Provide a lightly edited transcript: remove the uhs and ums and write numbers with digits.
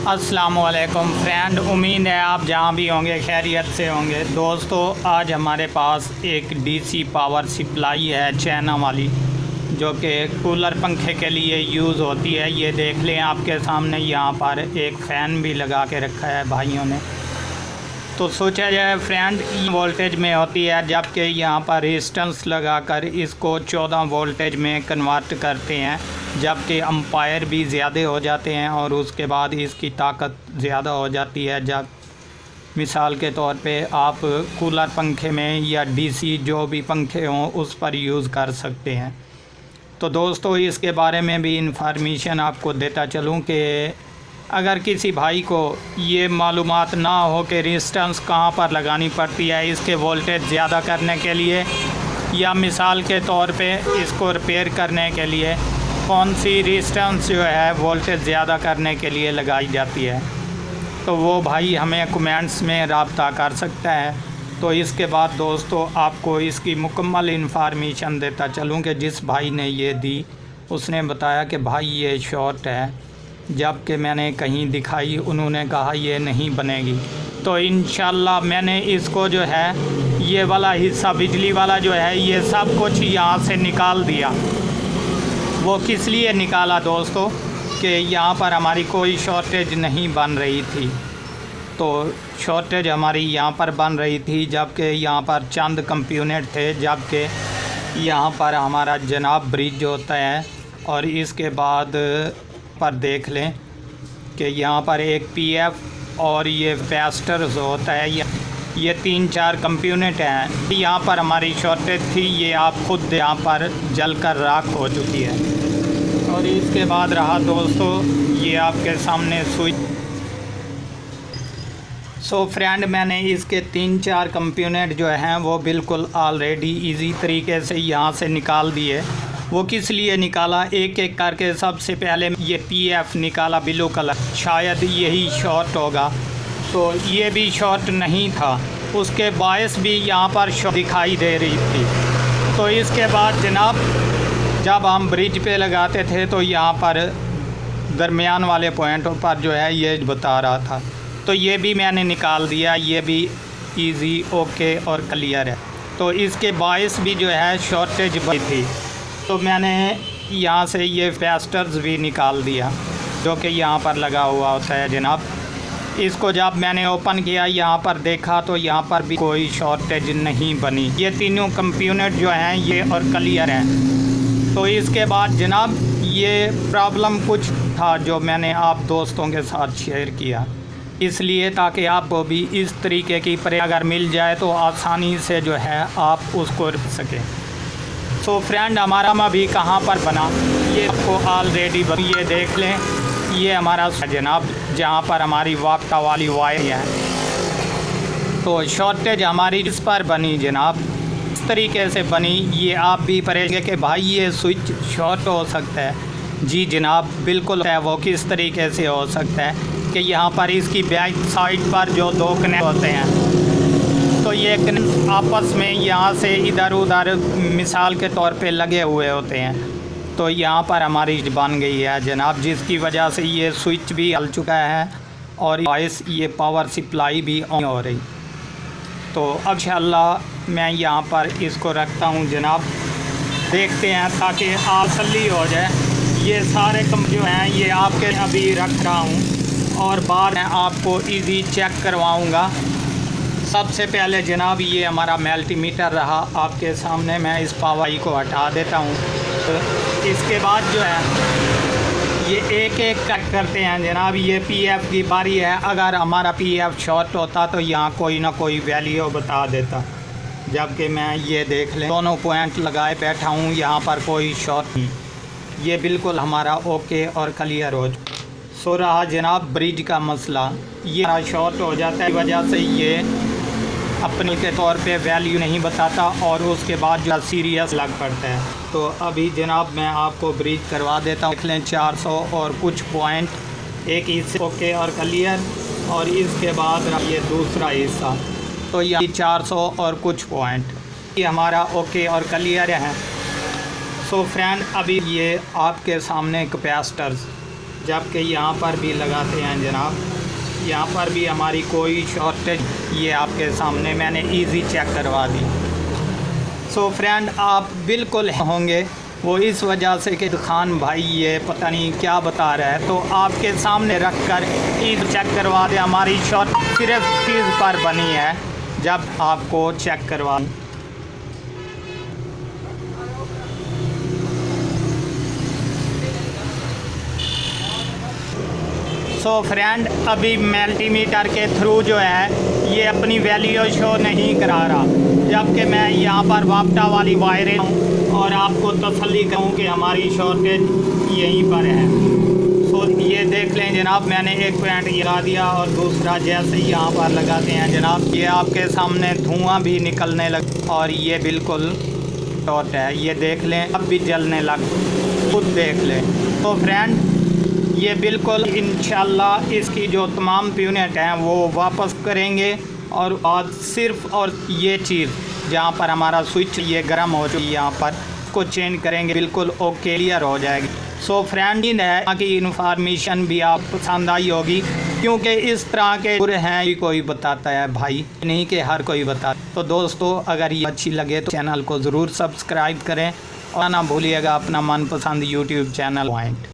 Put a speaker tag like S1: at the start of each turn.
S1: अस्सलामुअलैकुम फ्रेंड, उम्मीद है आप जहाँ भी होंगे खैरियत से होंगे। दोस्तों, आज हमारे पास एक डीसी पावर सप्लाई है चाइना वाली, जो कि कूलर पंखे के लिए यूज़ होती है। ये देख लें आपके सामने, यहाँ पर एक फ़ैन भी लगा के रखा है भाइयों ने। तो सोचा जाए फ्रेंड, वोल्टेज में होती है, जबकि यहाँ पर रेजिस्टेंस लगाकर इसको 14 वोल्टेज में कन्वर्ट करते हैं, जबकि एम्पायर भी ज़्यादा हो जाते हैं और उसके बाद इसकी ताकत ज़्यादा हो जाती है। जब मिसाल के तौर पे आप कूलर पंखे में या डीसी जो भी पंखे हों उस पर यूज़ कर सकते हैं। तो दोस्तों, इसके बारे में भी इंफॉर्मेशन आपको देता चलूँ कि अगर किसी भाई को ये मालूमात ना हो कि रेजिस्टेंस कहाँ पर लगानी पड़ती है इसके वोल्टेज ज़्यादा करने के लिए, या मिसाल के तौर पे इसको रिपेयर करने के लिए कौन सी रेजिस्टेंस जो है वोल्टेज ज़्यादा करने के लिए लगाई जाती है, तो वो भाई हमें कमेंट्स में रब्ता कर सकता है। तो इसके बाद दोस्तों, आपको इसकी मुकम्मल इंफॉर्मेशन देता चलूँ कि जिस भाई ने ये दी उसने बताया कि भाई ये शॉर्ट है, जबकि मैंने कहीं दिखाई उन्होंने कहा ये नहीं बनेगी। तो इंशाल्लाह मैंने इसको जो है ये वाला हिस्सा बिजली वाला जो है ये सब कुछ यहाँ से निकाल दिया। वो किस लिए निकाला दोस्तों कि यहाँ पर हमारी कोई शॉर्टेज नहीं बन रही थी। तो शॉर्टेज हमारी यहाँ पर बन रही थी, जबकि यहाँ पर चंद कंपोनेंट थे, जबकि यहाँ पर हमारा जनाब ब्रिज होता है। और इसके बाद पर देख लें कि यहाँ पर एक पीएफ और ये कैपेसिटर होता है, ये 3-4 कंपोनेंट हैं। यहाँ पर हमारी शॉर्टेज थी, ये आप खुद यहाँ पर जलकर राख हो चुकी है। और इसके बाद रहा दोस्तों ये आपके सामने स्विच। सो फ्रेंड, मैंने इसके 3-4 कंपोनेंट जो हैं वो बिल्कुल ऑलरेडी इजी तरीके से यहाँ से निकाल दिए। वो किस लिए निकाला, एक एक करके सबसे पहले ये पीएफ निकाला ब्लू कलर, शायद यही शॉर्ट होगा। तो ये भी शॉर्ट नहीं था, उसके बायस भी यहाँ पर शॉर्ट दिखाई दे रही थी। तो इसके बाद जनाब जब हम ब्रिज पे लगाते थे तो यहाँ पर दरमियान वाले पॉइंटों पर जो है ये बता रहा था। तो ये भी मैंने निकाल दिया, ये भी इजी ओके और क्लियर है। तो इसके बायस भी जो है शॉर्टेज बनी थी, तो मैंने यहाँ से ये कैपेसिटर्स भी निकाल दिया जो कि यहाँ पर लगा हुआ होता है जनाब। इसको जब मैंने ओपन किया यहाँ पर देखा तो यहाँ पर भी कोई शॉर्टेज नहीं बनी। ये तीनों कंपोनेंट जो हैं ये और क्लियर हैं। तो इसके बाद जनाब ये प्रॉब्लम कुछ था जो मैंने आप दोस्तों के साथ शेयर किया, इसलिए ताकि आपको भी इस तरीके की अगर मिल जाए तो आसानी से जो है आप उसको रख सकें। तो फ्रेंड, हमारा अभी कहाँ पर बना ये आपको ऑलरेडी ये देख लें, ये हमारा जनाब जहाँ पर हमारी वापटा वाली वायर है। तो शॉर्टेज हमारी इस पर बनी जनाब, इस तरीके से बनी। ये आप भी परहेज कि भाई ये स्विच शॉर्ट हो सकता है। जी जनाब, बिल्कुल है। वो किस तरीके से हो सकता है कि यहाँ पर इसकी बैक साइड पर जो 2 कनेक्ट होते हैं, तो ये आपस में यहाँ से इधर उधर मिसाल के तौर पे लगे हुए होते हैं। तो यहाँ पर हमारी बन गई है जनाब, जिसकी वजह से ये स्विच भी हल चुका है और ये पावर सप्लाई भी ऑन हो रही। तो अब इंशाल्लाह मैं यहाँ पर इसको रखता हूँ जनाब, देखते हैं ताकि तसल्ली हो जाए। ये सारे कम जो हैं ये आपके अभी रख रहा हूँ और बाद में आपको इजी चेक करवाऊँगा। सबसे पहले जनाब ये हमारा मल्टीमीटर रहा आपके सामने, मैं इस पावाई को हटा देता हूँ। तो इसके बाद जो है ये एक एक कट करते हैं जनाब। ये पीएफ की बारी है, अगर हमारा पीएफ शॉर्ट होता तो यहाँ कोई ना कोई वैल्यू बता देता, जबकि मैं ये देख लें दोनों पॉइंट लगाए बैठा हूँ, यहाँ पर कोई शॉर्ट नहीं। ये बिल्कुल हमारा ओके और क्लियर हो। सो रहा जनाब ब्रिज का मसला, ये शॉर्ट हो जाता है, वजह से ये अपने के तौर पे वैल्यू नहीं बताता और उसके बाद जो सीरियस लग पड़ता है। तो अभी जनाब मैं आपको ब्रिज करवा देता हूँ। देख लें 400 और कुछ पॉइंट, एक हिस्से ओके और क्लियर, और इसके बाद ये दूसरा हिस्सा। तो ये 400 और कुछ पॉइंट ये हमारा ओके और क्लियर है। सो फ्रेंड, अभी ये आपके सामने कैपेसिटर्स जबकि यहाँ पर भी लगाते हैं जनाब, यहाँ पर भी हमारी कोई शॉर्टेज, ये आपके सामने मैंने इजी चेक करवा दी। सो फ्रेंड आप बिल्कुल होंगे वो इस वजह से कि खान भाई ये पता नहीं क्या बता रहा है, तो आपके सामने रख कर ईद चेक करवा दे। हमारी शॉर्ट सिर्फ चीज़ पर बनी है, जब आपको चेक करवा। सो फ्रेंड अभी मल्टीमीटर के थ्रू जो है ये अपनी वैल्यू शो नहीं करा रहा, जबकि मैं यहाँ पर वापटा वाली वायरें हूँ और आपको तसल्ली कहूँ कि हमारी शॉर्टेज यहीं पर है। सो ये देख लें जनाब, मैंने एक पॉइंट गिरा दिया और दूसरा जैसे ही यहाँ पर लगाते हैं जनाब, ये आपके सामने धुआं भी निकलने लग और ये बिल्कुल शॉर्ट है। ये देख लें अब भी जलने लग, खुद देख लें। तो फ्रेंड ये बिल्कुल इंशाल्लाह इसकी जो तमाम यूनिट हैं वो वापस करेंगे और आज सिर्फ और ये चीज़ जहाँ पर हमारा स्विच ये गर्म हो चुकी है यहाँ पर को चेंज करेंगे, बिल्कुल ओके क्लियर हो जाएगी। सो फ्रेंड है कि इन्फॉर्मेशन भी आप पसंद आई होगी, क्योंकि इस तरह के बुरे हैं ये कोई बताता है भाई, नहीं कि हर कोई बताता। तो दोस्तों अगर ये अच्छी लगे तो चैनल को ज़रूर सब्सक्राइब करें और ना भूलिएगा अपना मनपसंद यूट्यूब चैनल पॉइंट।